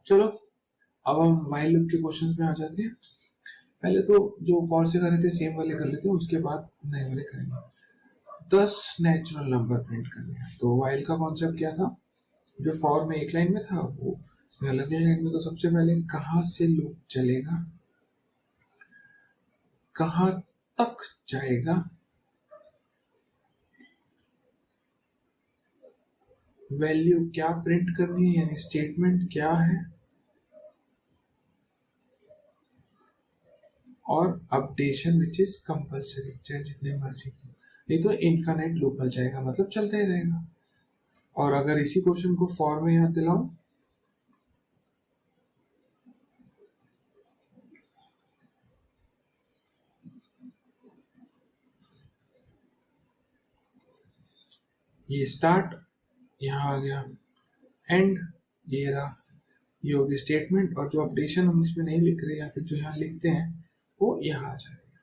चलो अब हम व्हाइल लूप के क्वेश्चन में आ जाते हैं। पहले तो जो फॉर से कर रहे थे सेम वाले कर लेते हैं, उसके बाद नए वाले करेंगे। 10 नेचुरल नंबर प्रिंट करने हैं। तो व्हाइल का कॉन्सेप्ट क्या था, जो फॉर में एक लाइन में था वो इसमें अलग लाइन में। तो सबसे पहले कहाँ से लूप चलेगा, कहाँ तक जाएगा, वैल्यू क्या प्रिंट करनी है यानी स्टेटमेंट क्या है, और अपडेशन विच इज कंपलसरी, चाहे जितने मर्जी नहीं तो इनफाइनाइट लूप बन जाएगा, मतलब चलता ही रहेगा। और अगर इसी क्वेश्चन को फॉर में याद दिलाऊं, ये स्टार्ट यहाँ आ गया, एंड ये रहा, ये होगी स्टेटमेंट, और जो अपडेशन हम इसमें नहीं लिख रहे या फिर जो यहाँ लिखते हैं वो यहाँ आ जाएगा।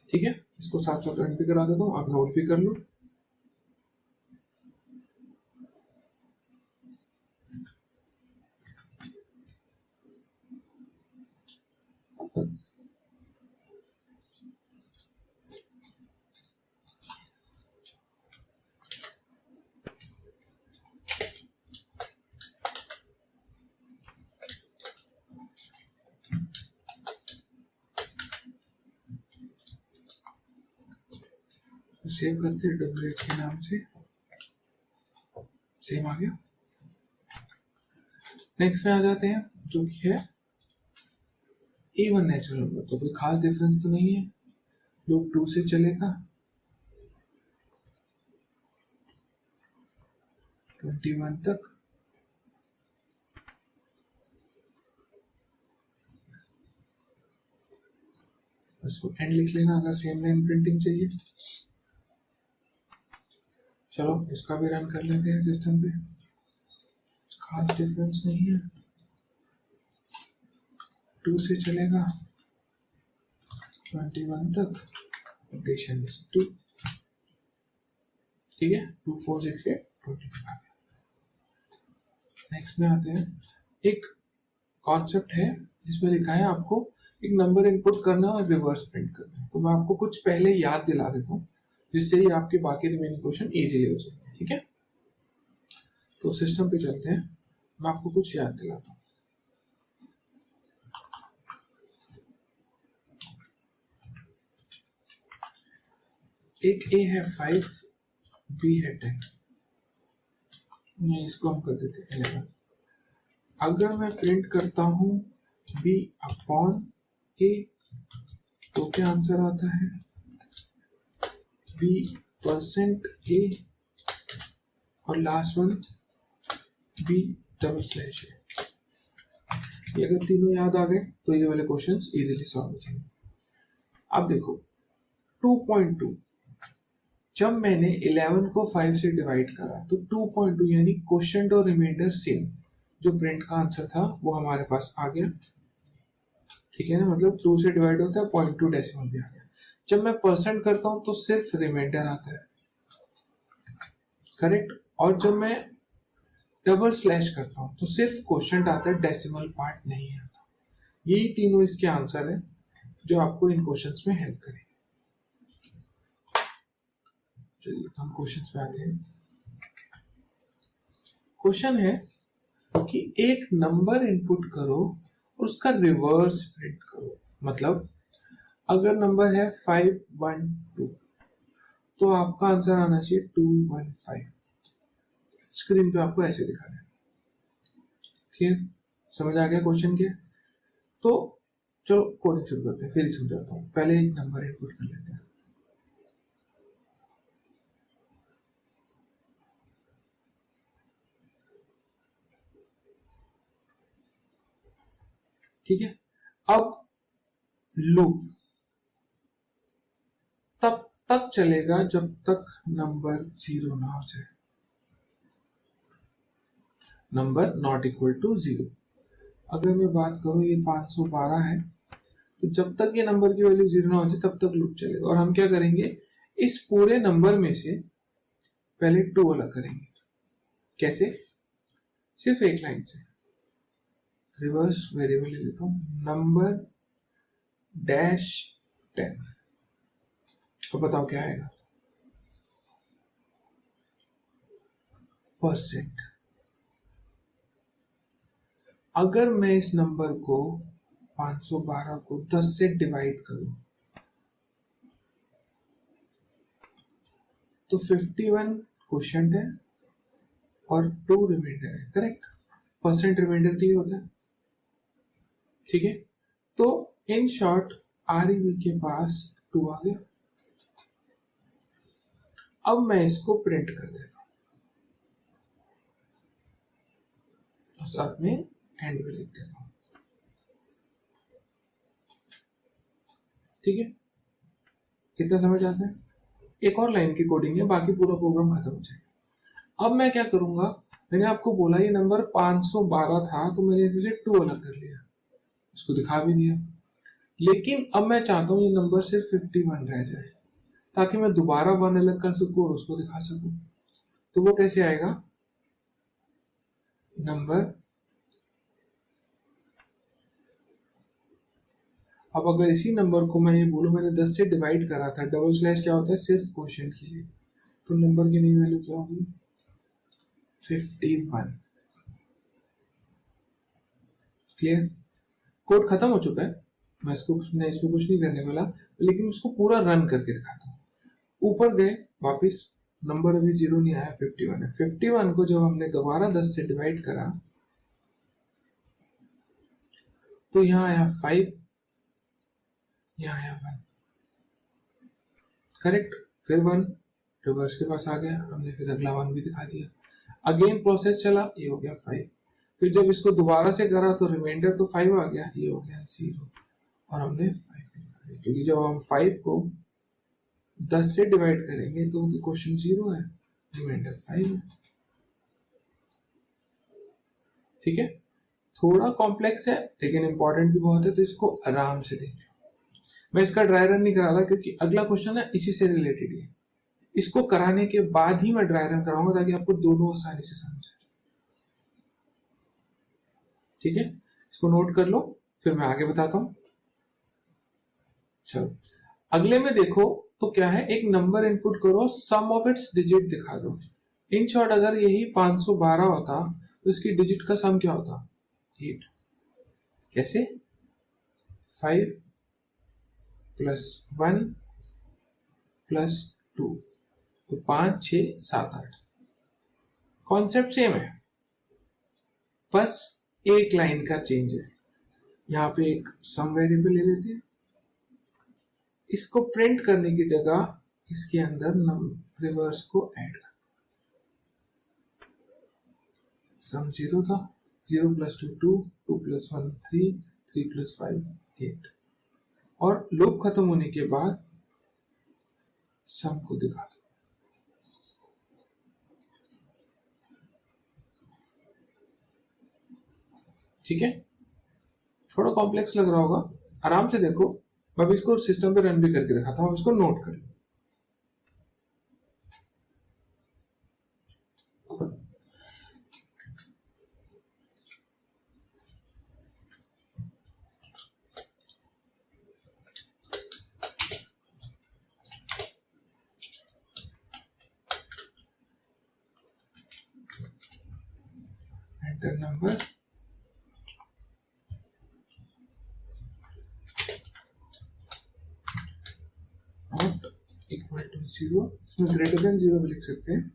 ठीक है, इसको साथ साथ रन भी करा देता हूँ, आप नोट भी कर लो। सेव करते हैं डब्ल्यूएच के नाम से, सेम आ गया। नेक्स्ट में आ जाते हैं जो कि है A1 नेचुरल नंबर। तो कोई खास डिफरेंस तो नहीं है, लूप 2 से चलेगा 21 तक, उसको एंड लिख लेना अगर सेम लाइन प्रिंटिंग चाहिए। चलो इसका भी रन कर लेते हैं सिस्टम पे, खास डिफरेंस नहीं है, 2 से चलेगा 21 तक, अपडेशन इज 2। ठीक है, 2 4 6 8 25। नेक्स्ट में आते हैं, एक कॉन्सेप्ट है जिसमें लिखा है आपको एक नंबर इनपुट करना और रिवर्स प्रिंट करना। तो मैं आपको कुछ पहले याद दिला देता हूँ जिससे ही आपके बाकी रिमेनिंग क्वेश्चन इजीली हो जाएंगे। ठीक है, तो सिस्टम पे चलते हैं, मैं आपको कुछ याद दिलाता हूँ। एक ए है 5, बी है 10, इसको हम कर देते हैं 11। अगर मैं प्रिंट करता हूं बी अपॉन ए तो क्या आंसर आता है, बी परसेंट ए और last one B double slash A. ये अगर तीनों याद आ गए तो ये वाले क्वेश्चंस इजीली सॉल्व हो जाएंगे। अब देखो 2.2, जब मैंने 11 को 5 से डिवाइड करा तो 2.2 यानी क्वोशिएंट और रिमाइंडर सेम, जो प्रिंट का आंसर था वो हमारे पास आ गया। ठीक है ना, मतलब 2 से डिवाइड होता है, 0.2 डेसिमल भी आ गया। जब मैं परसेंट करता हूं तो सिर्फ रिमाइंडर आता है, करेक्ट। और जब मैं डबल स्लैश करता हूं तो सिर्फ क्वोशिएंट आता है, डेसिमल पार्ट नहीं आता। यही तीनों इसके आंसर है जो आपको इन क्वेश्चंस में हेल्प करेंगे। चलिए हम क्वेश्चंस पे आते हैं। क्वेश्चन है कि एक नंबर इनपुट करो और उसका रिवर्स प्रिंट करो। मतलब अगर नंबर है 512 तो आपका आंसर आना चाहिए 215। स्क्रीन पे आपको ऐसे दिखा रहा है। क्लियर, समझ आ गया क्वेश्चन के? तो चलो कोडिंग शुरू करते हैं, फिर ही समझाता हूँ। पहले एक नंबर इनपुट कर लेते हैं। ठीक है, अब लूप तब तक चलेगा जब तक नंबर 0 ना हो जाए, नंबर नॉट इक्वल टू 0। अगर मैं बात करूं ये 512 है, तो जब तक ये नंबर की वैल्यू 0 ना हो जाए तब तक लूप चलेगा। और हम क्या करेंगे, इस पूरे नंबर में से पहले 2 अलग करेंगे। कैसे? सिर्फ एक लाइन से, रिवर्स वेरिएबल ले लेता हूँ, नंबर डैश 10। अब बताओ क्या आएगा, परसेंट। अगर मैं इस नंबर को 512 को 10 से डिवाइड करूं तो 51 क्वोशिएंट है और 2 रिमाइंडर है, करेक्ट। परसेंट रिमाइंडर के लिए होता है, ठीक है। तो इन शॉर्ट आरईवी के पास 2 आ गया। अब मैं इसको प्रिंट कर देता हूं और साथ में एंड भी लिख देता हूं, ठीक है। कितना समझ आता है? एक और लाइन की कोडिंग है, बाकी पूरा प्रोग्राम खत्म हो जाएगा। अब मैं क्या करूंगा, मैंने आपको बोला ये नंबर 512 था तो मैंने इसे 2 अलग कर लिया, इसको दिखा भी दिया। लेकिन अब मैं चाहता हूं ये नंबर सिर्फ 51 रह जाए ताकि मैं दोबारा 1 अलग कर सकूं और उसको दिखा सकूं। तो वो कैसे आएगा, नंबर, अब अगर इसी नंबर को मैं ये बोलूं मैंने 10 से डिवाइड करा था, डबल स्लैश क्या होता है, सिर्फ क्वोशिएंट के लिए, तो नंबर की नई वैल्यू क्या होगी, 51। क्लियर? कोड खत्म हो चुका है, मैं इसमें कुछ नहीं करने वाला, लेकिन उसको पूरा रन करके दिखाता हूँ। ऊपर गए वापिस, नंबर अभी 0 नहीं आया, 51 है। 51 को जब हमने दोबारा 10 से डिवाइड करा तो यहाँ आया 5, यहाँ आया 1, करेक्ट। फिर 1 रिवर्स के पास आ गया, हमने फिर अगला 1 भी दिखा दिया। अगेन प्रोसेस चला, ये हो गया 5। फिर जब इसको दोबारा से करा तो रिमाइंडर तो 5 आ गया, ये हो गया 0 और हमने 5, क्योंकि जब हम 5 को 10 से डिवाइड करेंगे तो क्वेश्चन 0 है, रिमाइंडर 5 है, ठीक है। थोड़ा कॉम्प्लेक्स है लेकिन इंपॉर्टेंट भी बहुत है, तो इसको आराम से देखिए। मैं इसका ड्राई रन नहीं करा रहा क्योंकि अगला क्वेश्चन है इसी से रिलेटेड है, इसको कराने के बाद ही मैं ड्राई रन कराऊंगा ताकि आपको दोनों आसानी से समझ आए, ठीक है। इसको नोट कर लो, फिर मैं आगे बताता हूं। चलो अगले में देखो तो क्या है, एक नंबर इनपुट करो, सम ऑफ इट्स डिजिट दिखा दो। इन शॉर्ट अगर यही 512 होता तो इसकी डिजिट का सम क्या होता, 8। कैसे, 5 प्लस 1 प्लस 2, तो 5 6 7 8। कॉन्सेप्ट सेम है, बस एक लाइन का चेंज है। यहाँ पे एक सम वेरिएबल ले लेते हैं, इसको प्रिंट करने की जगह इसके अंदर रिवर्स को ऐड कर, सम 0 था, 0 प्लस 2 2, 2 प्लस 1 3, 3 प्लस 5 8, और लूप खत्म होने के बाद सम को दिखा दो, ठीक है। थोड़ा कॉम्प्लेक्स लग रहा होगा, आराम से देखो, मैं इसको सिस्टम पे रन भी करके दिखाता हूं, इसको नोट कर लो। Enter number, not equal to 0, इसमें ग्रेटर देन 0 भी लिख सकते हैं,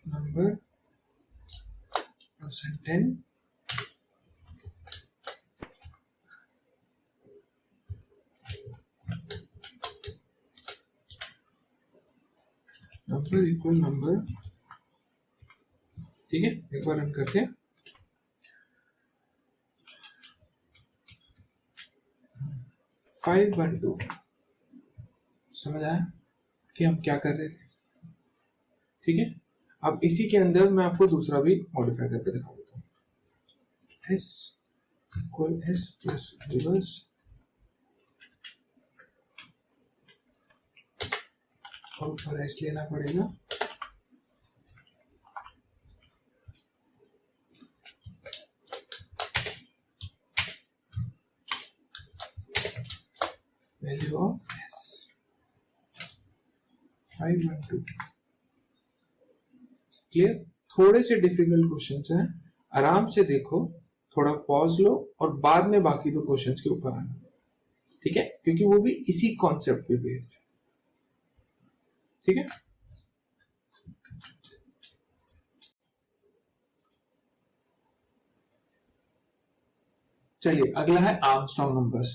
नंबर %10, नंबर इक्वल नंबर, ठीक है। एक बार रन करते हैं, फाइव वन टू, समझ आया कि हम क्या कर रहे थे, ठीक है। अब इसी के अंदर मैं आपको दूसरा भी मॉडिफाई करके दिखा देता हूँ, S equal S plus reverse, और ऊपर एस लेना पड़ेगा, वैल्यू ऑफ एस 512। क्लियर? थोड़े से डिफिकल्ट क्वेश्चंस हैं, आराम से देखो, थोड़ा पॉज लो और बाद में बाकी दो क्वेश्चंस के ऊपर आना, ठीक है? क्योंकि वो भी इसी कॉन्सेप्ट पे बेस्ड है, ठीक है? चलिए अगला है आर्मस्ट्रांग नंबर्स।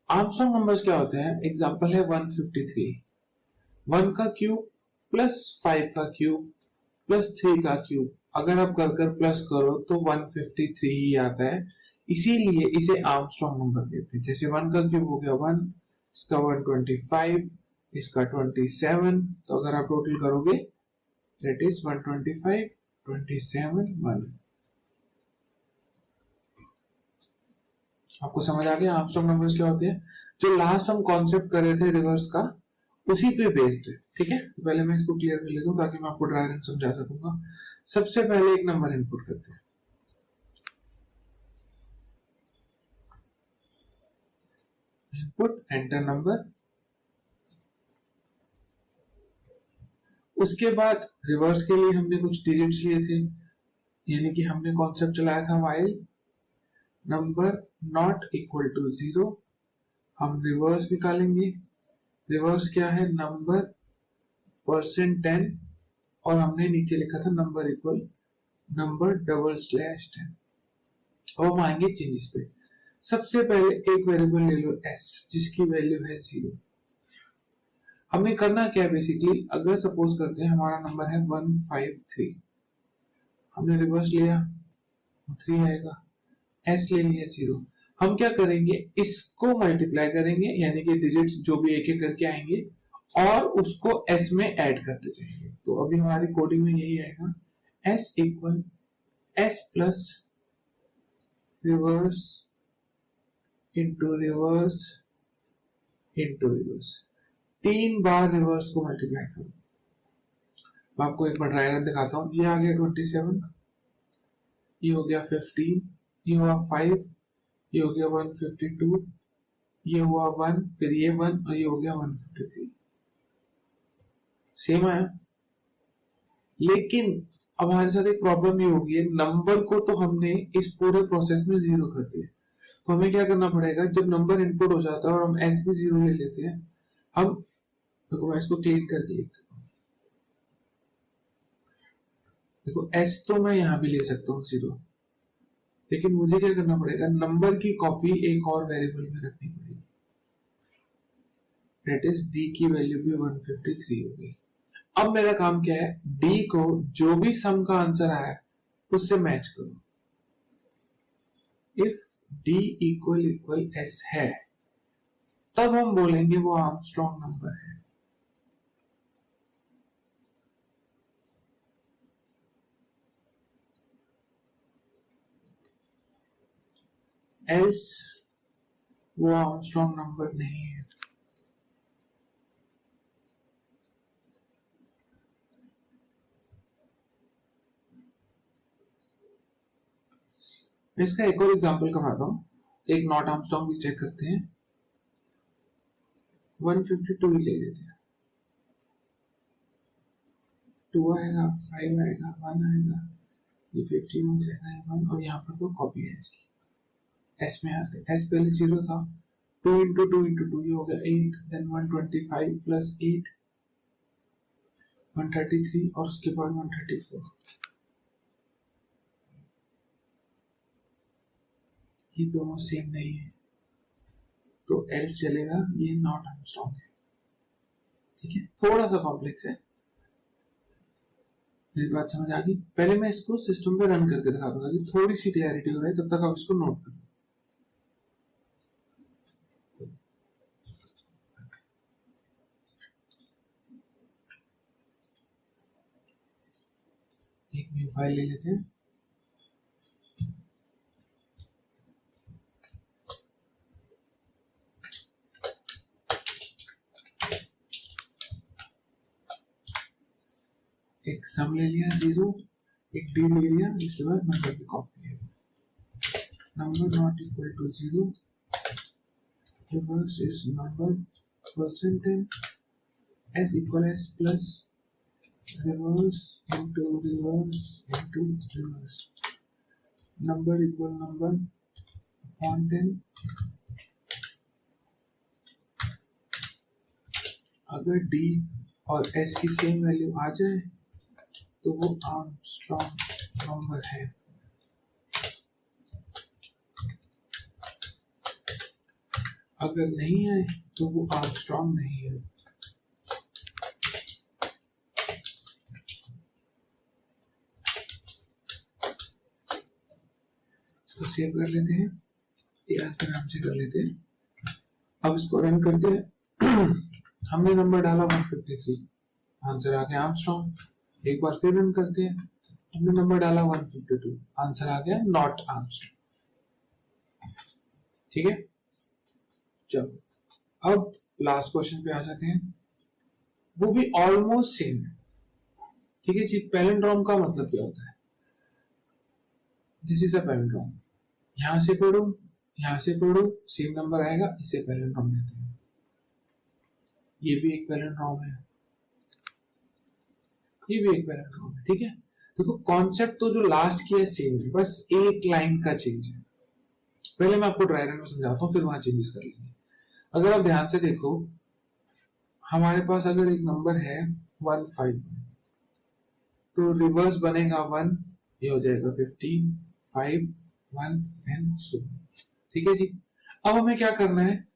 आर्मस्ट्रांग नंबर्स क्या होते हैं? एग्जांपल है 153, 1 का क्यूब प्लस 5 का क्यूब प्लस 3 का क्यूब, अगर आप कर प्लस करो तो 153 ही आता है, इसीलिए इसे आर्मस्ट्रांग नंबर कहते हैं। जैसे 1 का क्यूब हो गया 1, इसका 125, इसका 27, तो अगर आप टोटल करोगे दैट इज 125, 27, 1। आपको समझ आ गया आर्मस्ट्रांग नंबर्स क्या होते हैं? जो लास्ट हम कॉन्सेप्ट कर रहे थे रिवर्स का, उसी पे बेस्ड है, ठीक है? तो पहले मैं इसको क्लियर कर लेता हूं ताकि मैं आपको ड्राई रन समझा सकूंगा। सबसे पहले एक नंबर इनपुट करते हैं, इनपुट एंटर नंबर, उसके बाद रिवर्स के लिए हमने कुछ डिजिट्स लिए थे, यानी कि हमने कॉन्सेप्ट चलाया था while number not equal to 0, हम रिवर्स निकालेंगे। रिवर्स क्या है? नंबर %10, और हमने नीचे लिखा था नंबर इक्वल नंबर $10, और हम आएंगे चेंजेस पे। सबसे पहले एक वेरिएबल ले लो s, जिसकी वैल्यू है 0। हमें करना क्या है बेसिकली, अगर सपोज करते हैं हमारा नंबर है 153, हमने रिवर्स लिया 3 आएगा, s ले लिया 0, हम क्या करेंगे, इसको मल्टीप्लाई करेंगे, यानी कि डिजिट्स जो भी एक एक करके आएंगे और उसको s में ऐड करते जाएंगे। तो अभी हमारी कोडिंग में यही आएगा, s equal s plus reverse into reverse into reverse, 3 बार रिवर्स को मल्टीप्लाई करो। मैं आपको एक बार ड्राइवर दिखाता हूं, ये आ गया 27, ये हो गया 15, ये हुआ 5, ये हो गया 152, ये हुआ 1, फिर ये 1 और ये हो गया 153। सेम आया, लेकिन अब हमारे साथ एक प्रॉब्लम ये होगी, नंबर को तो हमने इस पूरे प्रोसेस में 0 कर दिया, तो हमें क्या करना पड़ेगा, जब नंबर इनपुट हो जाता है और हम s भी 0 ले लेते हैं, हम देखो मैं इसको क्लीन करके लिखता हूं, देखो s तो मैं यहां भी ले सकता हूँ 0, लेकिन मुझे क्या करना पड़ेगा, नंबर की कॉपी एक और वेरिएबल में रखनी पड़ेगी, दैट इज d की वैल्यू भी 153 होगी। अब मेरा काम क्या है, d को जो भी सम का आंसर आया उससे मैच करो। If d equal equal s है, तब हम बोलेंगे वो आर्मस्ट्रांग नंबर है। एल्स वो आर्मस्ट्रांग नंबर नहीं है। मैं इसका एक और एग्जांपल करवाता हूं, एक नॉट आर्मस्ट्रांग भी चेक करते हैं, 152 ले लेते हैं, 2 आएगा, 5 आएगा, 1 आएगा, ये 15 हो जाएगा, ये 1, और यहाँ पर तो कॉपी है इसकी, s में आते हैं, s पहले 0 था, 2 इंटू 2 इंटू 2 ये हो गया 8, देन 125 प्लस 8 133, और उसके बाद 134, ये दोनों सेम नहीं है, तो L चलेगा, ये नॉट आर्मस्ट्रांग है, ठीक है? थोड़ा सा कॉम्प्लेक्स है, मेरी बात समझ आ गई? पहले मैं इसको सिस्टम पे रन करके दिखा दूंगा कि थोड़ी सी क्लैरिटी हो रही है, तब तक आप इसको नोट करो। एक न्यू फाइल ले लेते हैं, एक सम ले लिया 0, एक d ले लिया, इसके बाद नंबर की कॉपी है, number not equal to 0, reverse is number percent in s equal as plus reverse into reverse number equal number upon 10। अगर d और s की सेम वैल्यू आ जाए तो वो आर्मस्ट्रॉन्ग नंबर है। अगर नहीं है तो वो आर्मस्ट्रॉन्ग नहीं है। इसको सेव कर लेते हैं, याद आराम से कर लेते हैं। अब इसको रन करते हैं। हमने नंबर डाला 153, आंसर आ गया आर्मस्ट्रॉन्ग। एक बार फिर रन करते हैं, हमने नंबर डाला 152, आंसर आ गया नॉट आर्मस्ट्रॉन्ग। ठीक है, चलो अब लास्ट क्वेश्चन पे आ जाते हैं, वो भी ऑलमोस्ट सेम है। ठीक है जी, पैलिंड्रोम का मतलब क्या होता है? This is a palindrome. यहां से पढ़ो, यहां से पढ़ो, सेम नंबर आएगा, इसे पैलिंड्रोम कहते हैं। ये भी एक पैलिंड्रोम है, ये भी एक पैलिंड्रोम है। ठीक है, देखो कॉन्सेप्ट तो जो लास्ट की है सेम है, बस एक लाइन का चेंज है। पहले मैं आपको ड्राई रन में समझाता हूँ, फिर वहां चेंजेस कर लेंगे। अगर आप ध्यान से देखो, हमारे पास अगर एक नंबर है 15, तो रिवर्स बनेगा 1, ये हो जाएगा 15, 5, 1 एंड सो। ठीक है जी, अब हमें क्या करना है,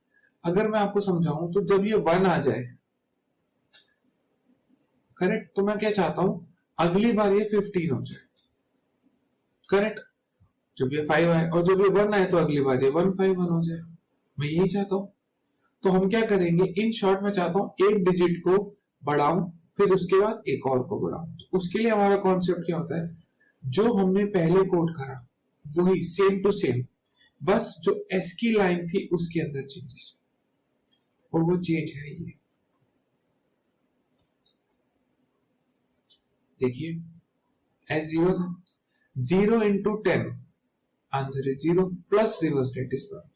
अगर मैं आपको समझाऊं तो जब ये 1 आ जाए, करेक्ट, तो मैं क्या चाहता हूं, अगली बार ये 15 हो जाए। करेक्ट, जब ये 5 आए और जब ये 1 आए तो अगली बार ये 151 हो जाए। मैं यही चाहता हूं। तो हम क्या करेंगे, इन शॉर्ट में चाहता हूं एक डिजिट को बढ़ाऊं, फिर उसके बाद एक और को बढ़ाऊं। तो उसके लिए हमारा कॉन्सेप्ट क्या होता है, जो हमने पहले कोड करा वही सेम टू सेम, बस जो एस की लाइन थी उसके अंदर चेंजेस, और वो चेंज है ये। देखिए एस 0 था, 0 into 10, answer is 0 plus reverse that is 1.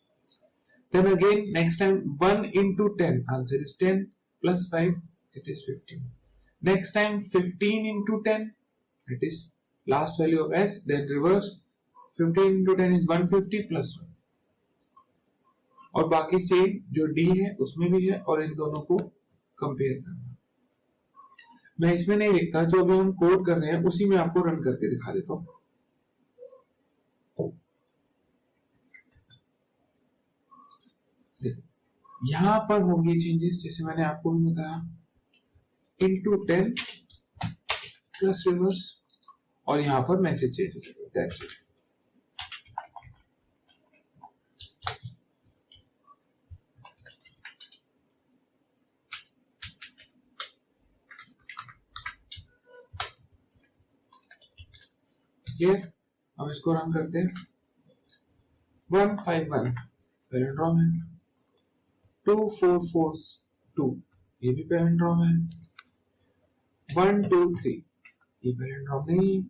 Then again next time 1 into 10, answer is 10 plus 5, it is 15. Next time 15 into 10, it is last value of s, then reverse 15 into 10 is 150 plus 1. और बाकी same जो d है उसमें भी है, और इन दोनों को कंपेयर करना। मैं इसमें नहीं लिखता, जो भी हम कोड कर रहे हैं उसी में आपको रन करके दिखा देता हूं। यहां पर होंगे चेंजेस, जैसे मैंने आपको भी बताया, इंटू 10 प्लस रिवर्स, और यहां पर मैसेज चेंज हो जाएगा, दैट्स इट। क्लियर? अब इसको रन करते हैं। 151 पैलिंड्रोम है, 2442 ये भी पैलिंड्रोम है, 123 ये पैलिंड्रोम नहीं है।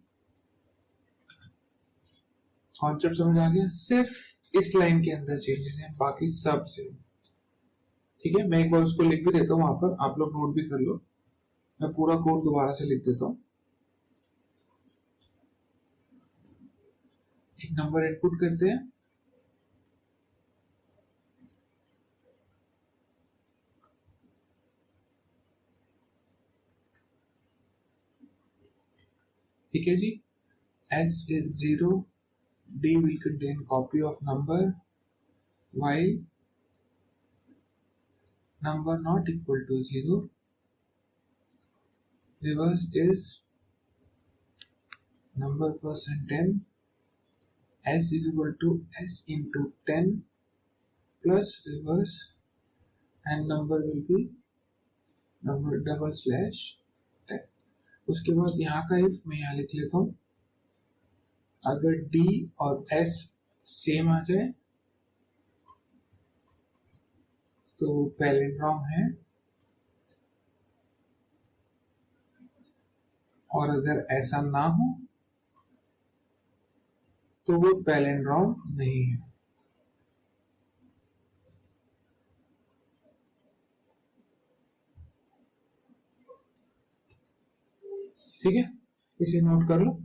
कॉन्सेप्ट समझ आ गया? सिर्फ इस लाइन के अंदर चेंजेस हैं, बाकी सब सेम। ठीक है, मैं एक बार उसको लिख भी देता हूं, वहां पर आप लोग नोट भी कर लो। मैं पूरा कोड दोबारा से लिख देता हूं। एक नंबर इनपुट करते हैं, ठीक है जी। s is 0, d will contain copy of number, while number not equal to 0, reverse is number percent 10, s is equal to s into 10 plus reverse, and number will be number double slash 10। उसके बाद यहाँ का if मैं यहाँ लिख लेता हूँ, अगर d और s सेम आ जाए तो पैलिंड्रोम है, और अगर ऐसा ना हो तो वो पैलिंड्रोम नहीं है। ठीक है, इसे नोट कर लो।